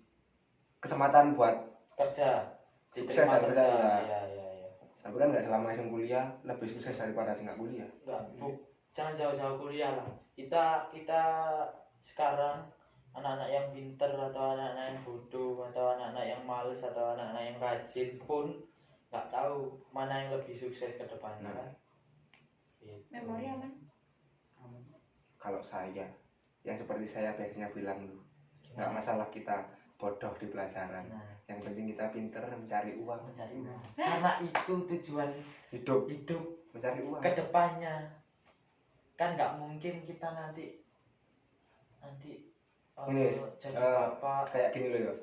kesempatan buat Kerja. Sukses Diterima daripada kerja. ya. Iya. tapi kan nggak selama yang kuliah lebih sukses daripada sih nggak kuliah. Enggak, jangan jauh-jauh kuliah lah. Kita sekarang anak-anak yang pinter atau anak-anak yang bodoh atau anak-anak yang males atau anak-anak yang rajin pun nggak tahu mana yang lebih sukses ke depannya kan. Gitu. Memori aman. Kalau saya yang seperti saya biasanya bilang tuh nggak masalah kita bodoh di pelajaran, Nah, yang penting kita pinter mencari uang, mencari uang. Karena itu tujuan hidup ke mencari uang. depannya. Kan nggak mungkin kita nanti Ini, jadi eh, bapak. Kayak gini loh ya,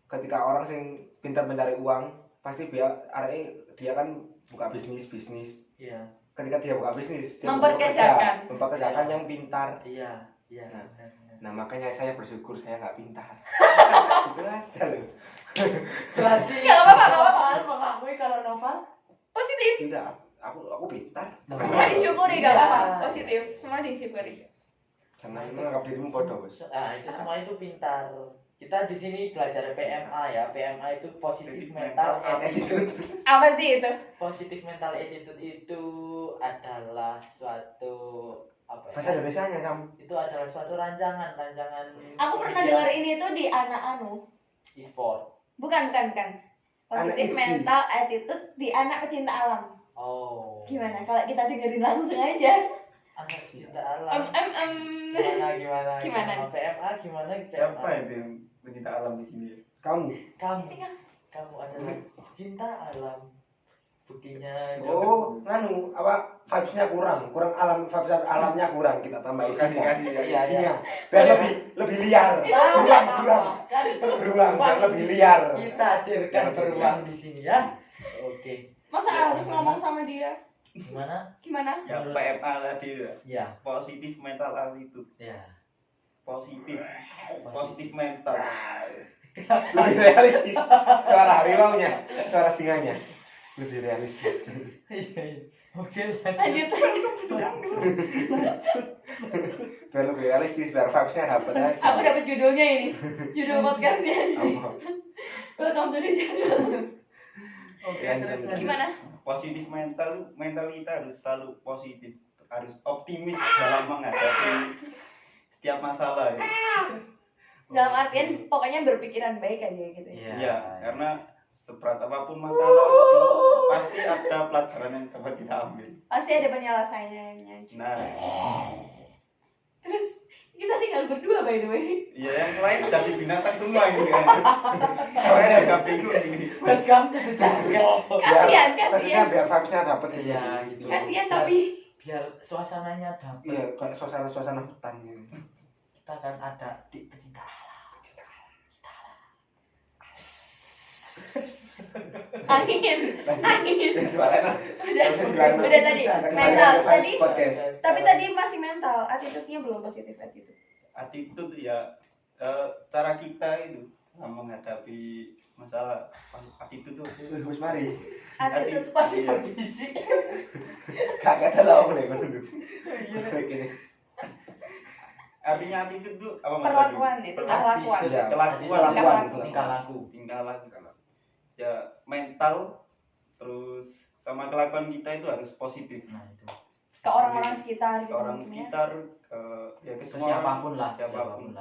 ketika orang sing pintar mencari uang pasti biar arek dia kan buka bisnis. Iya. Ketika dia buka bisnis, dia Memperkerjakan. mempekerjakan yang pintar. Iya. Nah. Nah makanya saya bersyukur saya nggak pintar. Itu aja loh. Berarti Ya, nggak apa-apa, nggak apa-apa. Noval mengakui kalau Noval Positif. Tidak, aku pintar. Semua disyukuri, nggak Iya. apa-apa. Positif. Semua disyukuri. Jangan menganggap dirimu bodoh, Bos. itu semua itu pintar. Kita di sini belajar PMA ya. PMA itu positive mental attitude. Apa sih itu? Positive mental attitude itu adalah suatu apa ya? Bahasa Indonesianya kamu. Itu adalah suatu rancangan Aku pernah dengar ini tuh di anak e-sport. Bukan. Positif Anak mental attitude di anak pecinta alam. Oh. Gimana kalau kita dengerin langsung aja? Anak pecinta alam. Gimana? Gimana? PMA gimana? Siapa itu yang pecinta alam di sini? Kamu. Kamu adalah pecinta alam. Buktinya Oh, nganu apa vibes-nya kurang alam, vibes alamnya kurang, kita tambah isinya. Iya. Isinya biar lebih liar. Beruang. Beruang biar lebih liar. Kita hadirkan beruang di sini ya. Oke. Masa harus ngomong sama dia? Gimana? Ya PMA tadi ya. Ya. Positif mental attitude. Ya. Positif mental. Lebih realistis. Suara harimaunya, suara singanya. Lebih realistis. Oke, Lanjut. Biar lebih realistis, biar vibes-nya dapet aja. Aku dapat judulnya ini. Judul podcastnya sih. Welcome to the channel. Oke, Terus terus Gimana? Positif mental kita harus selalu positif, harus optimis dalam menghadapi setiap masalah ya. Dalam artian pokoknya berpikiran baik aja gitu ya. Iya, karena seberat apapun masalah pasti ada pelajaran yang dapat kita ambil. Pasti ada penyelesaiannya. Nah, Terus kita tinggal berdua by the way. ya yang lain jadi binatang semua ini kan. Saya juga bingung ini. welcome to the jungle. Kasihan. Maksudnya biar vibes-nya dapet. Iya, gitu. Kasihan tapi Biar suasananya dapat. Iya, kayak suasana hutan gitu. Kita kan ada di pecinta alam. angin. Udah tadi mental tadi. Tapi tadi masih mental, attitude-nya belum positif attitude. Attitude ya cara kita itu menghadapi masalah attitude tuh. Wis mari. Attitude Masih Iya. berbisik. Kagak tahu apa nih menurut. Iya. Artinya attitude tuh apa Mas? perlakuan itu, perlakuan. Iya. Kelakuan. Tingkah laku. Tingkah laku. Ya mental terus sama kelakuan kita itu harus positif. Nah, itu. Ke orang-orang sekitar Ke gitu. orang mungkin ya. sekitar, ke Ke semua siapapun lah, siapapun.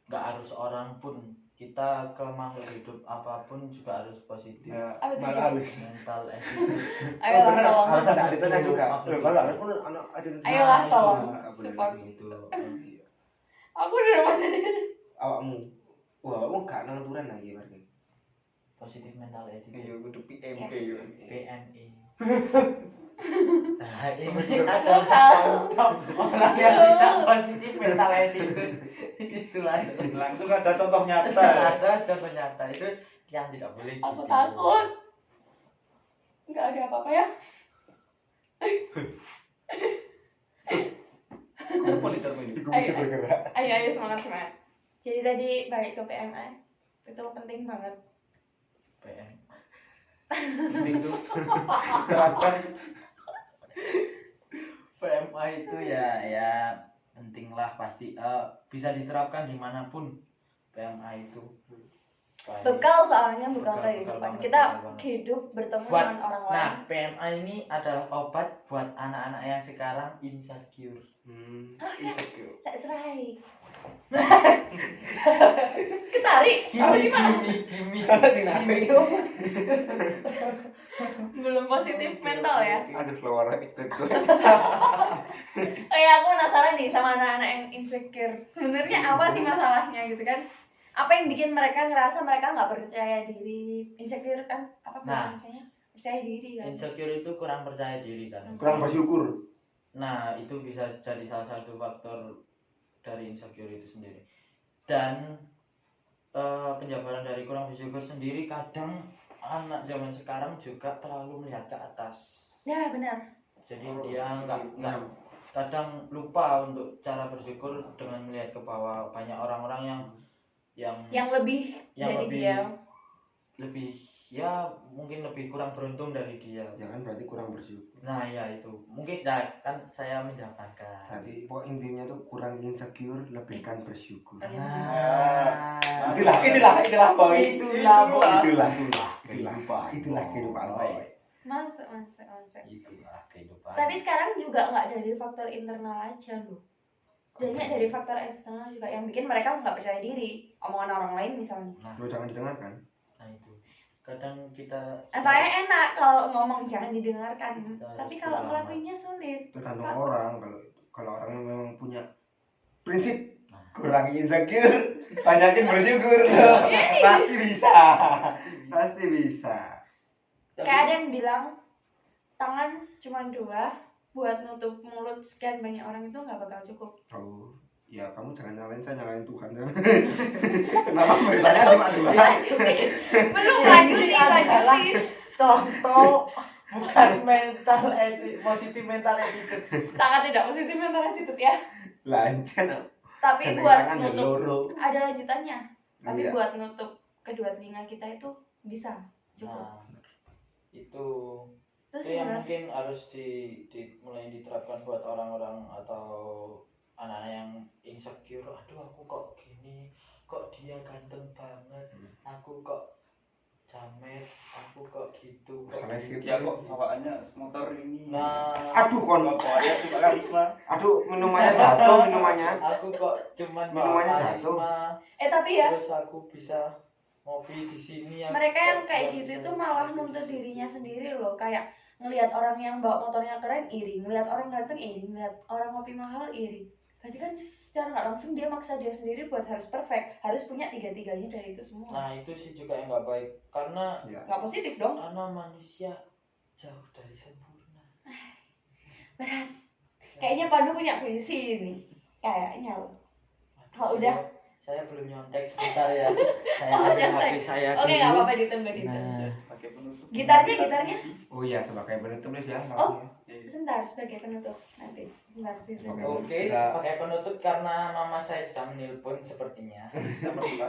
Nggak harus orang pun. Kita ke makhluk hidup apapun juga harus positif. Ya, Apa itu? Malah halus. Mental attitude. Ayolah Bener, tolong. harus ada attitude-nya juga. Apa Loh, itu? kalau harus pun anak attitude. Ayolah, Nah, tolong. itu. Nggak boleh Support. gitu. Gitu. Aku udah masa Awakmu. Wah, kamu gak nangturan lagi berarti. Positif mental attitude. iya kudu PMP yo. PME. Nah, ini adalah contoh orang yang tidak positif mental attitude. Itulah. Langsung ada contoh nyata. Ada contoh nyata itu yang tidak boleh. Aku ditiru. takut. Nggak ada apa-apa ya. Apa di term ini? Iku bisa bergerak. Ayo semangat. Jadi tadi balik ke PMA. Itu penting banget. PM. Penting tuh. Terapkan. PMA itu ya penting lah pasti bisa diterapkan dimanapun PMA itu. Baik. Bekal soalnya bekal Bekal kehidupan. banget, Kita bekal banget. hidup bertemu Buat- dengan orang Nah, lain. PMA ini adalah obat buat anak-anak yang sekarang insecure. Insecure. That's right. Ketarik. Apa gimana? Gimi. Karena sing narik itu. Belum positif mental ya. Aduh, keluar itu. Aku penasaran nih sama anak-anak yang insecure. Sebenarnya apa sih masalahnya gitu kan? Apa yang bikin mereka ngerasa mereka nggak percaya diri? Insecure kan? Apa Nah. bahasanya? Percaya diri kan? Insecure itu kurang percaya diri kan. Kurang bersyukur. Nah, itu bisa jadi salah satu faktor dari insecure itu sendiri. Dan penjabaran dari kurang bersyukur sendiri kadang anak zaman sekarang juga terlalu melihat ke atas. Ya benar. Jadi dia nggak kadang lupa untuk cara bersyukur dengan melihat ke bawah. Banyak orang-orang Yang lebih yang dari lebih dia. lebih ya mungkin lebih kurang beruntung dari dia. Ya kan berarti kurang bersyukur. Nah ya itu mungkin kan saya menjabarkan. Berarti pokok intinya tuh kurang insecure, lebihkan bersyukur. Nah, Itulah boy. Itulah Itulah kehidupan boy. Masuk. Itulah kehidupan. Tapi sekarang juga nggak dari faktor internal aja loh. Banyak dari faktor eksternal juga yang bikin mereka nggak percaya diri. Omongan orang lain misalnya. Nah, Lo jangan didengarkan. nah itu. Kadang kita Saya enak kalau ngomong jangan didengarkan. Kita Tapi harus kalau berlama. ngelakuinnya sulit. Tergantung Pak. orang. Kalau orang yang memang punya prinsip Nah. kurangi insecure, banyakin bersyukur. Pasti bisa. Pasti bisa. Kayak ada yang bilang tangan cuma 2 buat nutup mulut sekian banyak orang itu nggak bakal cukup. Oh, ya kamu jangan nyalain saya, nyalain Tuhan. Kenapa beritanya cuma 2? Belum lanjutin. contoh bukan positif mental attitude. Sangat tidak positif mental attitude ya. Lanjut. Tapi Jangan buat tangan dan nutup loro. ada lanjutannya. Tapi Iya. buat nutup kedua telinga kita itu bisa cukup. Nah, itu Terus yang gimana? mungkin harus mulai diterapkan buat orang-orang atau anak-anak yang insecure. Aduh aku kok gini, kok dia ganteng banget, aku kok jamet, aku kok gitu, kok Salah gitu. skip. Dia kok bawaannya motor ini. Nah, Aduh kon. Bawaannya cuma karisma. Aduh, minumannya jatuh minumannya. aku kok cuman Minumannya bawa jatuh. karisma, Tapi ya terus aku bisa ngopi di sini. aku mereka kok yang kayak bisa gitu itu ngopi malah di nuntut sini. dirinya sendiri loh. Kayak ngelihat orang yang bawa motornya keren iri, ngelihat orang ganteng iri, ngelihat orang ngopi mahal iri. Berarti kan secara nggak langsung dia maksa dia sendiri buat harus perfect, harus punya tiga-tiganya dari itu semua. Nah itu sih juga yang nggak baik karena Ya. Nggak positif dong. manusia jauh dari sempurna. Berat. Kayaknya Pandu punya puisi ini. Kayaknya loh. Kalau udah. Saya belum nyontek sebentar ya. Saya Oh, ambil nyontek. HP saya Oke dulu. nggak apa-apa ditunggu ditunggu. Nah, Sebagai penutup. Gitarnya? Oh iya, sebagai penutup Lis ya. Oh. langsung ya. Sebentar sebagai penutup nanti. Sebentar. Oke, Kita- sebagai penutup karena mama saya sudah menelpon sepertinya. Kita berdua.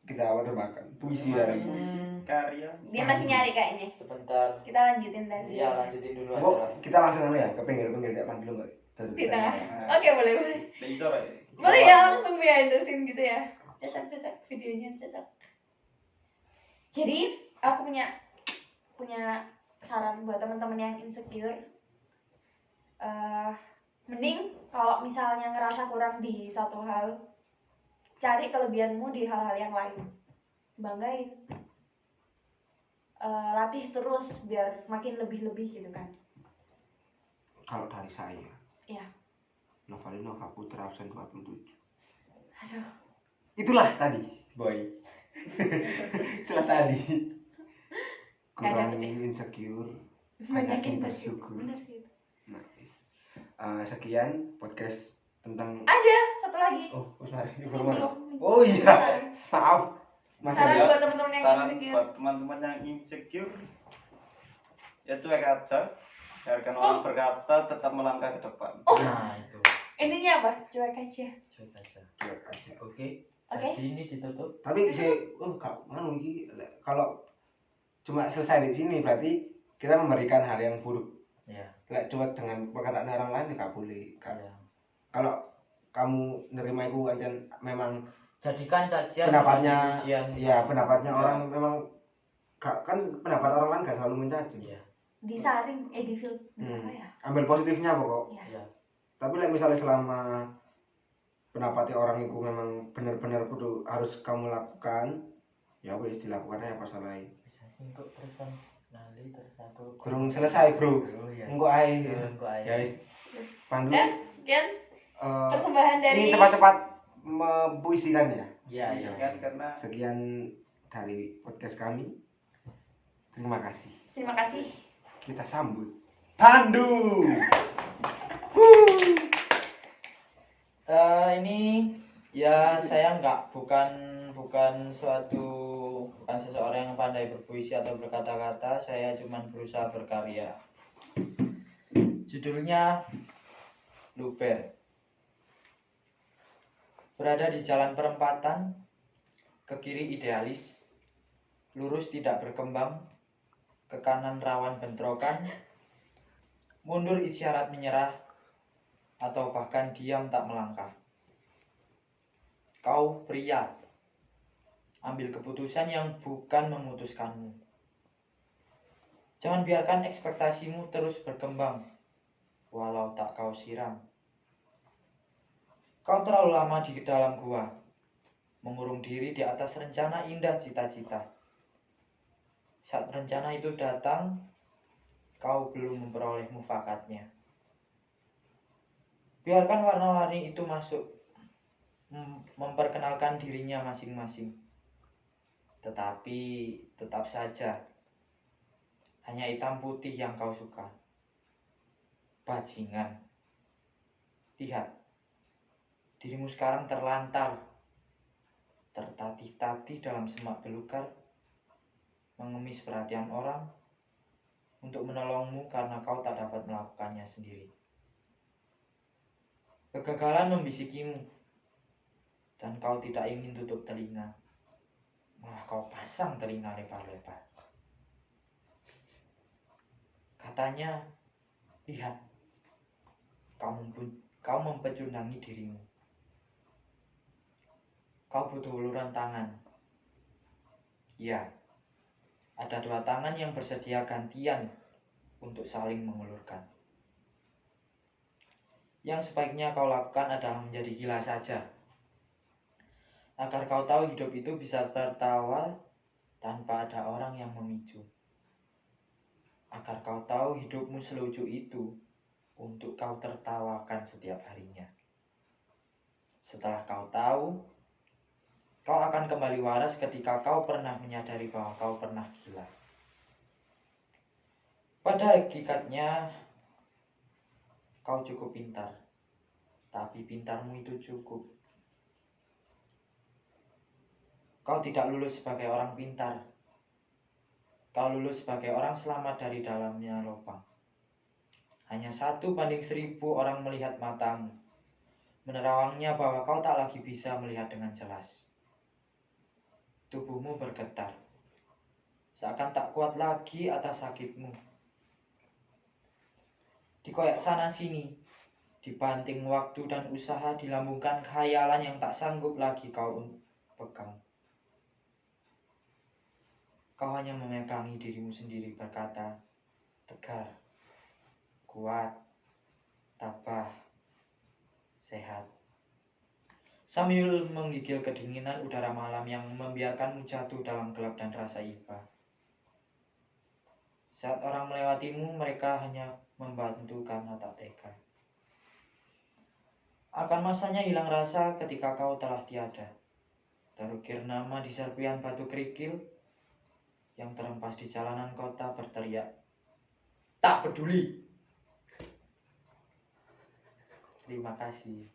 Kita makan puisi dari Karya. Dia masih nyari kayaknya. Sebentar. Kita lanjutin tadi. Iya, lanjutin dulu aja Oh, lah. kita langsung ya ke pinggir-pinggir kayak panggil nggak? Di tengah. Nah, Oke boleh. Dari sore. Boleh ya langsung behind the scene gitu ya. Cocok videonya cocok. Jadi aku punya saran buat teman-teman yang insecure. Mending kalau misalnya ngerasa kurang di satu hal, cari kelebihanmu di hal-hal yang lain. Banggain. Latih terus biar makin lebih-lebih gitu kan. Kalau dari saya, Iya. Novalino Kaputra absen 27. Aduh. Itulah tadi, boy. Itulah tadi. Nggak dapet Kurangin insecure, Banyakin banyakin bersyukur. bersyukur. Bener sih. Nice. Sekian podcast tentang. Ada satu lagi. Oh, sorry, Belum. Oh iya, maaf. Masih Saran ada. buat teman-teman yang Saran insecure. buat teman-teman yang insecure, ya cuek aja. Biarkan orang berkata, tetap melangkah ke depan. Nah, itu. Intinya apa? Cuek aja. Cuek aja. Cuek aja. Oke. Oke. Jadi ini ditutup. Tapi kalau cuma selesai di sini berarti kita memberikan hal yang buruk. Ya. Lek cuek dengan perkataan orang lain nggak boleh. Ya. Kalau kamu nerima itu kan memang Jadikan cacian pendapatnya, pujian. ya pendapatnya orang memang kan pendapat orang lain nggak selalu mencaci. Iya. Disaring, di filter apa ya? Ambil positifnya pokok. Iya. Iya. Tapi like, misalnya selama pendapatnya orang itu memang benar-benar kudu harus kamu lakukan, ya wes dilakukan aja apa salahnya. Bisa engkau terus kan nanti terus aku. Kurang selesai bro. Oh iya. Engko ae. Engkau aja. Ya wis. Pandu. Dan sekian eh, persembahan dari ini cepat-cepat mempuisikan ya. Iya, iya. Kan karena Sekian dari podcast kami. Terima kasih. Terima kasih. Kita sambut Pandu. Ini ya saya bukan suatu bukan seseorang yang pandai berpuisi atau berkata-kata, saya cuma berusaha berkarya. Judulnya Luber. Berada di jalan perempatan, ke kiri idealis, lurus tidak berkembang, ke kanan rawan bentrokan, mundur isyarat menyerah, atau bahkan diam tak melangkah. Kau pria, ambil keputusan yang bukan memutuskanmu. Jangan biarkan ekspektasimu terus berkembang, walau tak kau siram. Kau terlalu lama di dalam gua, mengurung diri di atas rencana indah cita-cita. Saat rencana itu datang, kau belum memperoleh mufakatnya. Biarkan warna-warni itu masuk, memperkenalkan dirinya masing-masing. Tetapi tetap saja, hanya hitam putih yang kau suka. Bajingan. Lihat, dirimu sekarang terlantar, tertatih-tatih dalam semak belukar, mengemis perhatian orang untuk menolongmu karena kau tak dapat melakukannya sendiri. Kegagalan membisikimu, dan kau tidak ingin tutup telinga. Malah kau pasang telinga lebar-lebar. Katanya, lihat, kau mempecundangi dirimu. Kau butuh uluran tangan. Ya, ada dua tangan yang bersedia gantian untuk saling mengulurkan. Yang sebaiknya kau lakukan adalah menjadi gila saja, agar kau tahu hidup itu bisa tertawa tanpa ada orang yang memicu. Agar kau tahu hidupmu selucu itu untuk kau tertawakan setiap harinya. Setelah kau tahu, kau akan kembali waras ketika kau pernah menyadari bahwa kau pernah gila. Pada hakikatnya, kau cukup pintar, tapi pintarmu itu cukup. Kau tidak lulus sebagai orang pintar. Kau lulus sebagai orang selamat dari dalamnya lubang. Hanya 1/1000 orang melihat matamu, menerawangnya bahwa kau tak lagi bisa melihat dengan jelas. Tubuhmu bergetar, seakan tak kuat lagi atas sakitmu. Dikoyak sana sini, dibanting waktu dan usaha, dilambungkan khayalan yang tak sanggup lagi kau pegang. Kau hanya memegangi dirimu sendiri berkata, tegar, kuat, tabah, sehat. Sambil menggigil kedinginan udara malam yang membiarkanmu jatuh dalam gelap dan rasa iba. Saat orang melewatimu, mereka hanya membantu karena tak tega. Akan masanya hilang rasa ketika kau telah tiada. Terukir nama di serpian batu kerikil yang terhempas di jalanan kota berteriak, tak peduli. Terima kasih.